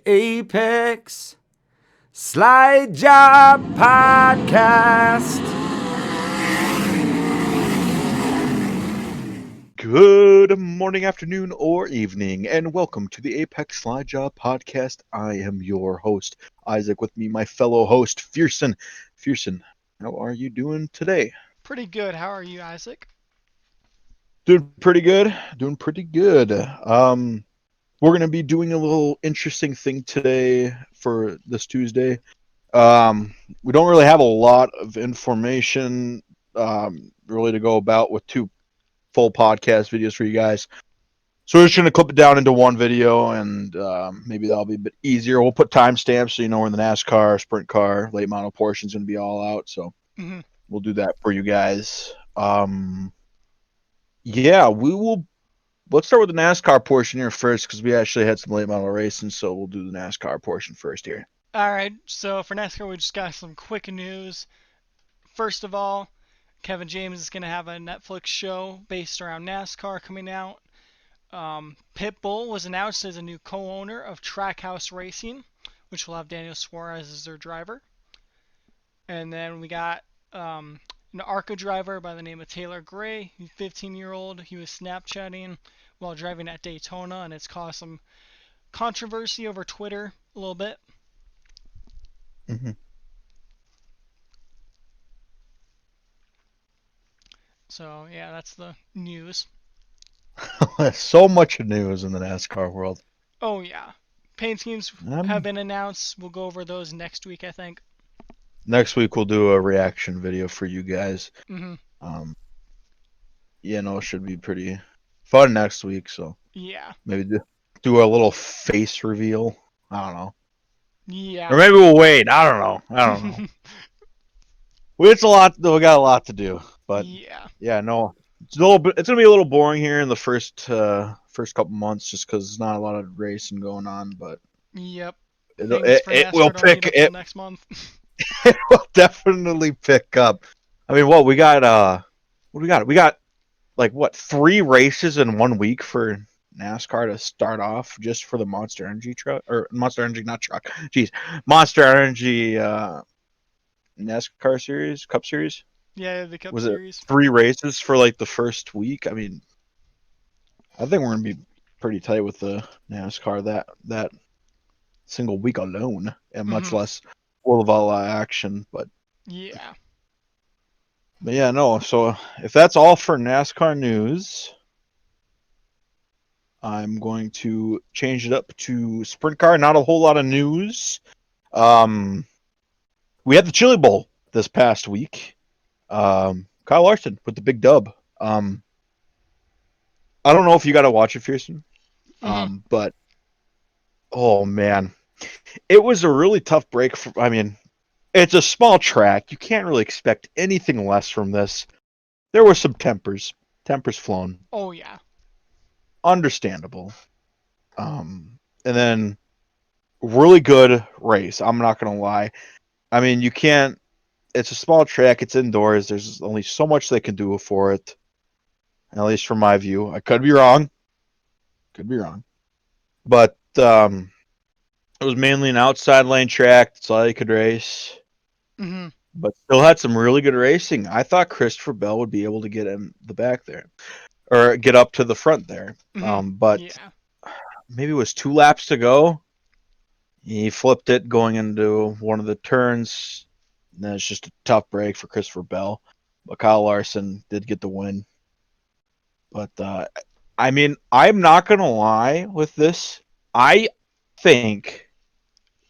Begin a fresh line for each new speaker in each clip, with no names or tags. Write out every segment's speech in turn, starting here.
Apex Slide Job Podcast.
Good morning, afternoon, or evening, and welcome to the Apex Slide Job Podcast. I am your host, Isaac. With me, my fellow host, Fearson. Fearson, how are you doing today?
Pretty good. How are you, Isaac?
Doing pretty good. Doing pretty good. We're gonna be doing a little interesting thing today for this Tuesday. We don't really have a lot of information really to go about with two full podcast videos for you guys. So we're just going to clip it down into one video, and maybe that'll be a bit easier. We'll put timestamps so you know when the NASCAR, sprint car, late model portion is going to be all out. So we'll do that for you guys. Yeah, we will. Let's start with the NASCAR portion here first because we actually had some late model racing. So we'll do the NASCAR portion first here.
All right. So for NASCAR, we just got some quick news. First of all, Kevin James is going to have a Netflix show based around NASCAR coming out. Pitbull was announced as a new co-owner of Trackhouse Racing, which will have Daniel Suarez as their driver. And then we got an ARCA driver by the name of Taylor Gray. He's a 15-year-old. He was Snapchatting while driving at Daytona, and it's caused some controversy over Twitter a little bit.
Mm-hmm.
So, yeah, that's the news.
So much news in the NASCAR world.
Oh, yeah. Paint schemes have been announced. We'll go over those next week, I think.
Next week we'll do a reaction video for you guys.
Mm-hmm.
It should be pretty fun next week. So
Yeah.
maybe do a little face reveal. I don't know.
Yeah.
Or maybe we'll wait. I don't know. It's a lot. We got a lot to do. But yeah, no. It's gonna be a little boring here in the first couple months, just because there's not a lot of racing going on. But
yep.
It will pick it
next month.
It will definitely pick up. I mean, what we got? What do we got? We got like 3 races in 1 week for NASCAR to start off, just for the Monster Energy truck, or Monster Energy, not truck. Jeez, Monster Energy NASCAR series, Cup Series.
Yeah, the Cup
Was
Series.
it 3 races for like the first week? I mean, I think we're gonna be pretty tight with the NASCAR that single week alone, and much less full of all action. But
yeah.
But yeah, no. So if that's all for NASCAR news, I'm going to change it up to sprint car. Not a whole lot of news. We had the Chili Bowl this past week. Kyle Larson with the big dub. I don't know if you got to watch it, Fearson. But oh man, it was a really tough break. It's a small track. You can't really expect anything less from this. There were some tempers flown.
Oh, yeah.
Understandable. And then really good race. I'm not going to lie. I mean, you can't. It's a small track. It's indoors. There's only so much they can do for it. At least from my view. I could be wrong. But it was mainly an outside lane track. That's all you could race. But still had some really good racing. I thought Christopher Bell would be able to get in the back there, or get up to the front there. But maybe it was 2 laps to go. He flipped it going into one of the turns. And then it's just a tough break for Christopher Bell. But Kyle Larson did get the win. But I mean, I'm not gonna lie with this. I think,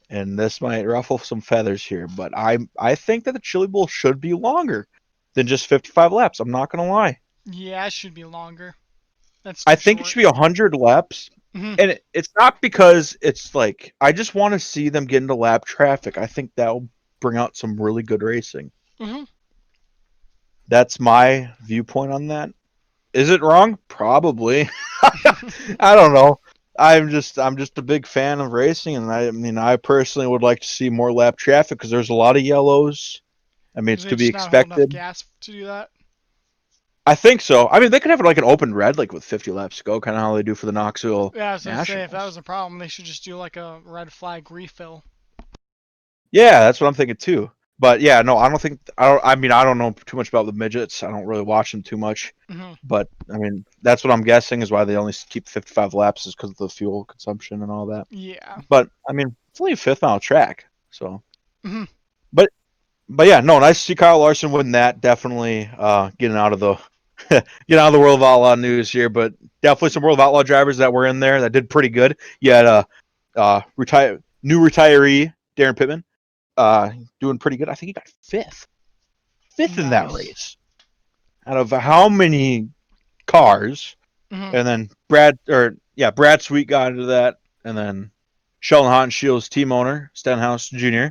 and this might ruffle some feathers here, but I think that the Chili Bowl should be longer than just 55 laps. I'm not gonna lie.
Yeah, it should be longer.
I think it should be 100 laps. And it's not because it's like, I just want to see them get into lap traffic. I think that'll bring out some really good racing. That's my viewpoint on that. Is it wrong? Probably. I don't know. I'm just a big fan of racing, and I personally would like to see more lap traffic because there's a lot of yellows. I mean, it's to be expected.
Gas to do that?
I think so. I mean, they could have like an open red, like with 50 laps to go, kind of how they do for the Knoxville
Yeah, I was gonna say,
Nationals.
if that was a problem, they should just do like a red flag refill.
Yeah, that's what I'm thinking too. But yeah, no, I don't think. I mean, I don't know too much about the midgets. I don't really watch them too much.
Mm-hmm.
But I mean, that's what I'm guessing is why they only keep 55 laps is because of the fuel consumption and all that.
Yeah.
But I mean, it's only a 5th-mile track, so.
Mm-hmm.
But yeah, no, nice to see Kyle Larson win that. Definitely getting out of the World of Outlaw news here, but definitely some World of Outlaw drivers that were in there that did pretty good. You had new retiree Darren Pittman doing pretty good. I think he got fifth in that race out of how many cars?
Mm-hmm.
And then Brad Sweet got into that, and then Sheldon Hautenshiel's team owner Stenhouse Jr.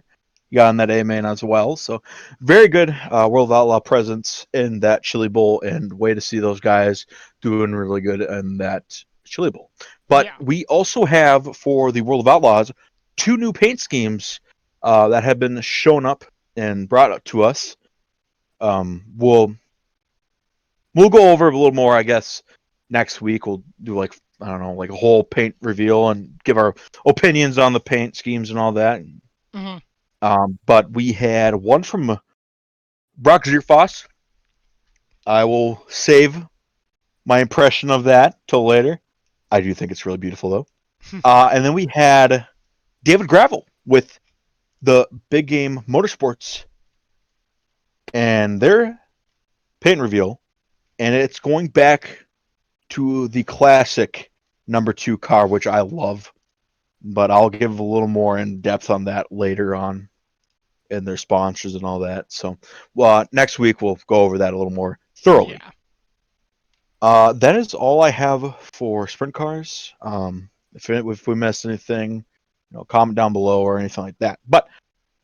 got on that A main as well. So very good World of Outlaw presence in that Chili Bowl, and way to see those guys doing really good in that Chili Bowl. But we also have for the World of Outlaws 2 new paint schemes that have been shown up and brought up to us. We'll go over a little more, I guess. Next week we'll do like a whole paint reveal and give our opinions on the paint schemes and all that.
Mm-hmm.
But we had one from Brock Zierfoss. I will save my impression of that till later. I do think it's really beautiful though. And then we had David Gravel with the Big Game Motorsports and their paint reveal, and it's going back to the classic number 2 car, which I love, but I'll give a little more in depth on that later on in their sponsors and all that. So next week we'll go over that a little more thoroughly. That is all I have for sprint cars. If we missed anything, comment down below or anything like that. But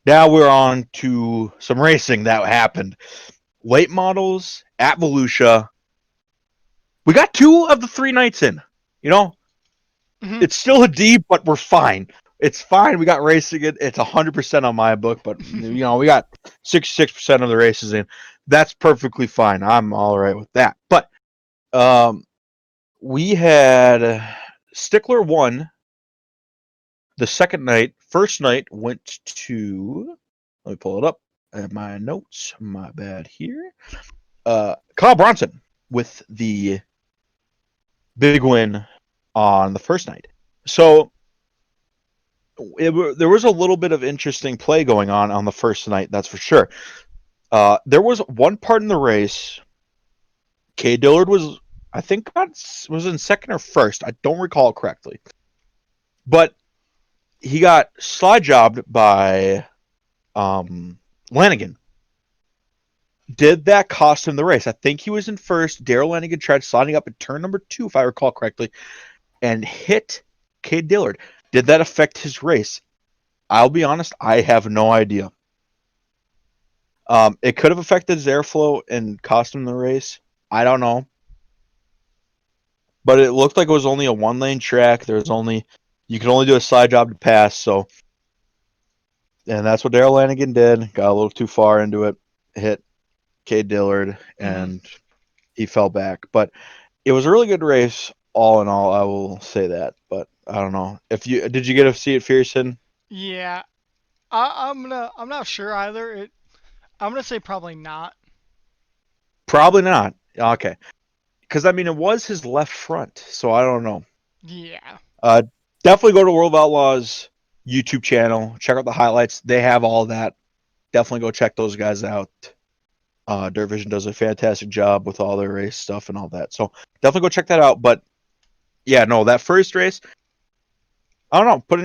now we're on to some racing that happened. Late models at Volusia. We got 2 of the 3 nights in.
Mm-hmm.
It's still a D, but we're fine. It's fine. We got racing it. It's 100% on my book, but we got 66% of the races in. That's perfectly fine. I'm all right with that. But we had Stickler won the second night. First night went to, let me pull it up at my notes. My bad here. Kyle Bronson with the big win on the first night. So there was a little bit of interesting play going on the first night, that's for sure. There was one part in the race. Kay Dillard was, I think, was in second or first. I don't recall correctly. But he got slide jobbed by Lanigan. Did that cost him the race? I think he was in first. Darrell Lanigan tried sliding up at turn number 2, if I recall correctly, and hit Kay Dillard. Did that affect his race? I'll be honest, I have no idea. It could have affected his airflow and cost him the race. I don't know. But it looked like it was only a 1-lane track. You could only do a slide job to pass. And that's what Darrell Lanigan did. Got a little too far into it, hit Kay Dillard, and he fell back. But it was a really good race, all in all. I will say that. But I don't know did you get to see it, Fearson?
Yeah, I'm not sure either. I'm gonna say probably not.
Probably not. Okay, because I mean it was his left front, so I don't know.
Yeah.
Definitely go to World of Outlaws YouTube channel. Check out the highlights. They have all that. Definitely go check those guys out. Dirt Vision does a fantastic job with all their race stuff and all that. So definitely go check that out. But yeah, no, that first race, I don't know. Put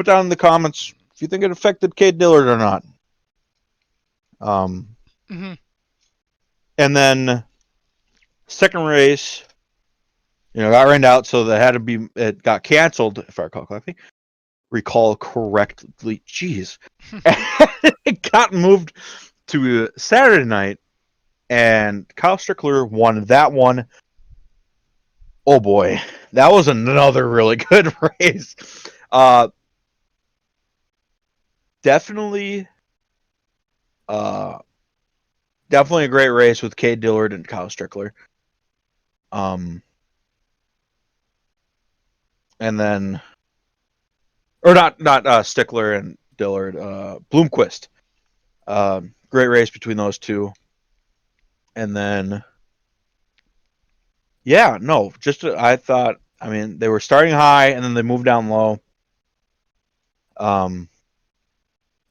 down in the comments if you think it affected Kay Dillard or not. And then second race, got rained out, so it got canceled, if I recall correctly. Jeez. It got moved to Saturday night, and Kyle Strickler won that one. Oh boy, that was another really good race. Definitely definitely a great race with Cade Dillard and Kyle Strickler. And then, or not Stickler and Dillard, Bloomquist. Great race between those two. And then, yeah, no, I thought, I mean, they were starting high and then they moved down low.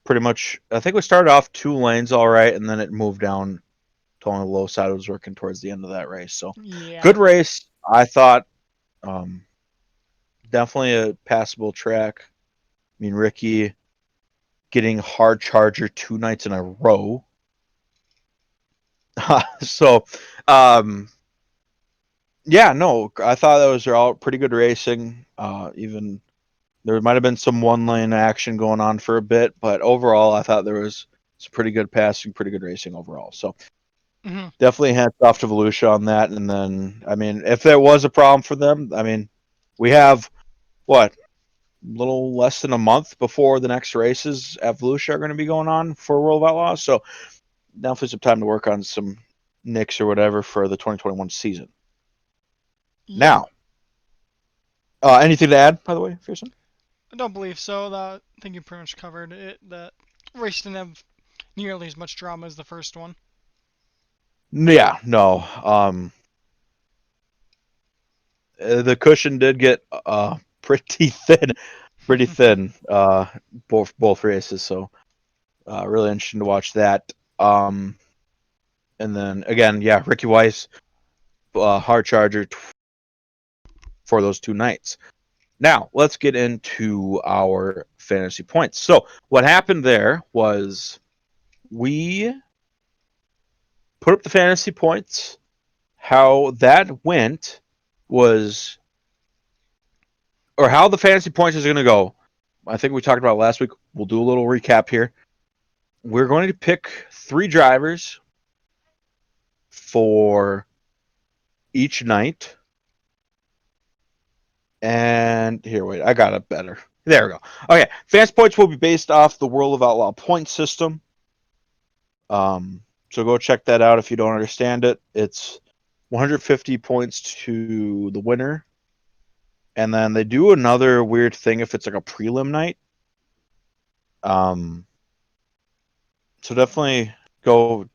Pretty much, I think we started off 2 lanes all right, and then it moved down to only the low side. It was working towards the end of that race. So, good race. I thought definitely a passable track. I mean, Ricky getting hard charger 2 nights in a row. So, yeah, no, I thought those are all pretty good racing. Even there might have been some 1-lane action going on for a bit, but overall, I thought there was some pretty good passing, pretty good racing overall. So, definitely hats off to Volusia on that. And then, I mean, if there was a problem for them, I mean, we have what, a little less than a month before the next races at Volusia are going to be going on for World of Outlaws. So, definitely some time to work on some nicks or whatever for the 2021 season. Yeah. Now, anything to add, by the way, Pearson?
I don't believe so. I think you pretty much covered it. The race didn't have nearly as much drama as the first one.
Yeah, no. The cushion did get pretty thin. Both races. So really interesting to watch that. And then again, yeah, Ricky Weiss, hard charger for those 2 nights. Now, let's get into our fantasy points. So, what happened there was we put up the fantasy points. How that went was, or how the fantasy points is going to go. I think we talked about last week. We'll do a little recap here. We're going to pick 3 drivers for each night. And here, wait, I got it better. There we go. Okay, fantasy points will be based off the World of Outlaw point system. So go check that out if you don't understand it. It's 150 points to the winner. And then they do another weird thing if it's like a prelim night. So definitely go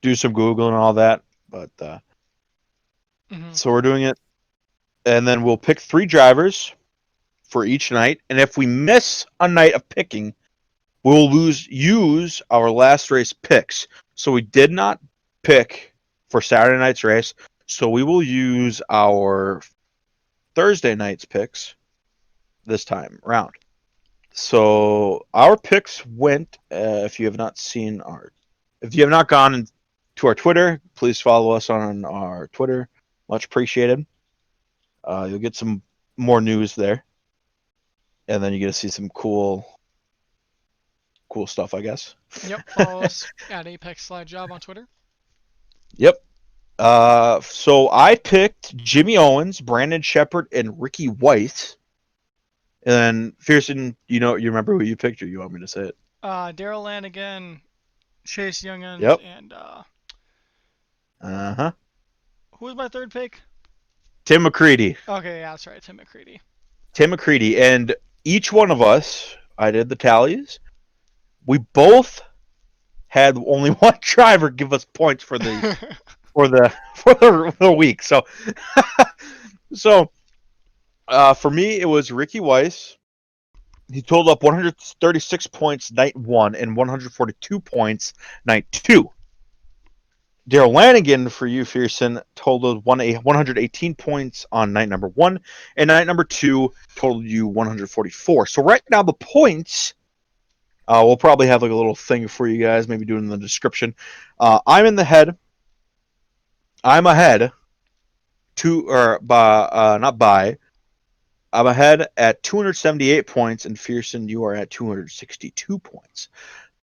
do some Google and all that. But so we're doing it. And then we'll pick 3 drivers for each night. And if we miss a night of picking, we'll use our last race picks. So we did not pick for Saturday night's race. So we will use our Thursday night's picks this time around. So our picks went, if you have not gone to our Twitter, please follow us on our Twitter. Much appreciated. You'll get some more news there. And then you get to see some cool stuff, I guess.
Yep, follow us at Apex Slide Job on Twitter.
Yep. So I picked Jimmy Owens, Brandon Shepard, and Ricky Weiss. And then Pearson, you remember who you picked, or you want me to say it?
Daryl Lanigan, Chase Youngins,
yep.
And who was my third pick?
Tim McCready.
Okay, yeah, that's right, Tim
McCready. And each one of us, I did the tallies. We both had only one driver give us points for the for the week. So for me, it was Ricky Weiss. He totaled up 136 points night 1 and 142 points night 2. Daryl Lanigan for you, Pearson, totaled 118 points on night number 1, and night number 2 totaled you 144. So right now the points, we'll probably have like a little thing for you guys, maybe do it in the description. I'm in the head. I'm ahead. I'm ahead at 278 points, and Pearson, you are at 262 points.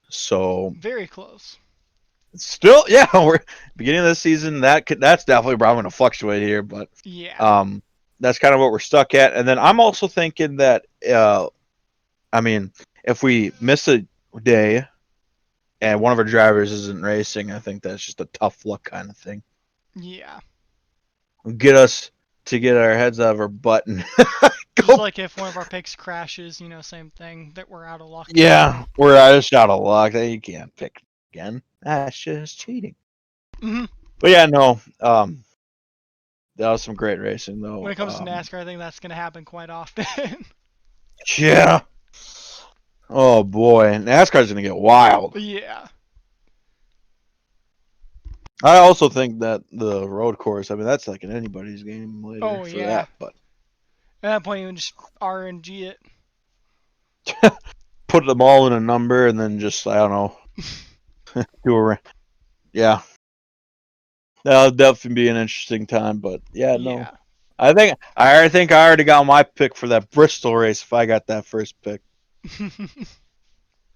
So
very close.
Still, yeah, we're beginning of the season. That's definitely probably going to fluctuate here, but
yeah,
that's kind of what we're stuck at. And then I'm also thinking that, I mean, if we miss a day, and one of our drivers isn't racing, I think that's just a tough luck kind of thing.
Yeah.
Get us to get our heads out of our butt and
Just like if one of our picks crashes, same thing, that we're out of luck.
Yeah, we're just out of luck. You can't pick again. That's just cheating.
Mm-hmm.
But yeah, no. That was some great racing, though.
When it comes to NASCAR, I think that's going to happen quite often.
Yeah. Oh boy, NASCAR's gonna get wild.
Yeah.
I also think that the road course, that's like in anybody's game later for that. But
at that point, you can just RNG it.
put them all in a number and then just, I don't know, yeah. That'll definitely be an interesting time. But yeah, no. I think I already got my pick for that Bristol race if I got that first pick.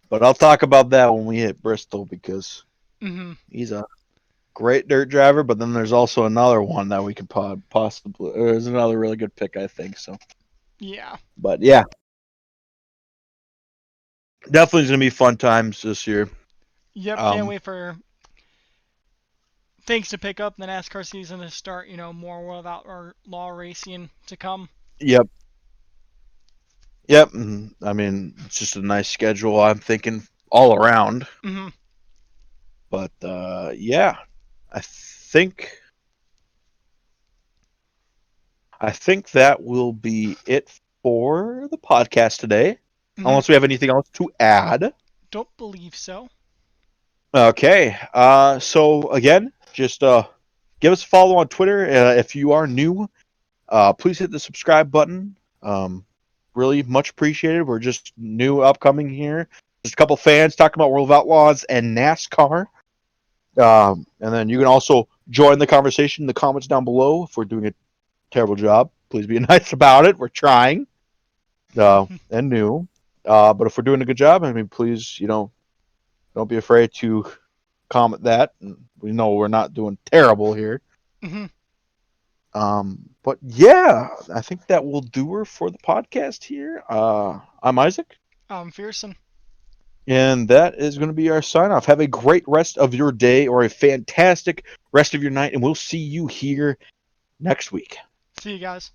But I'll talk about that when we hit Bristol because he's a great dirt driver. But then there's also another one that we could possibly. There's another really good pick, I think. So.
Yeah.
But yeah, definitely gonna be fun times this year.
Yep. Can't wait for things to pick up in the NASCAR season to start. More World Outlaw racing to come.
Yep. It's just a nice schedule. I'm thinking all around.
Mm-hmm.
But yeah, I think that will be it for the podcast today. Unless we have anything else to add.
Don't believe so.
Okay. So again, just give us a follow on Twitter. If you are new, please hit the subscribe button. Really much appreciated. We're just new, upcoming here. Just a couple fans talking about World of Outlaws and NASCAR. And then you can also join the conversation in the comments down below. If we're doing a terrible job, please be nice about it. We're trying. And new. But if we're doing a good job, please, don't be afraid to comment that. We know we're not doing terrible here.
Mm-hmm.
But yeah, I think that will do her for the podcast here. I'm Isaac.
I'm Fearsome.
And that is going to be our sign off. Have a great rest of your day or a fantastic rest of your night, and we'll see you here next week.
See you guys.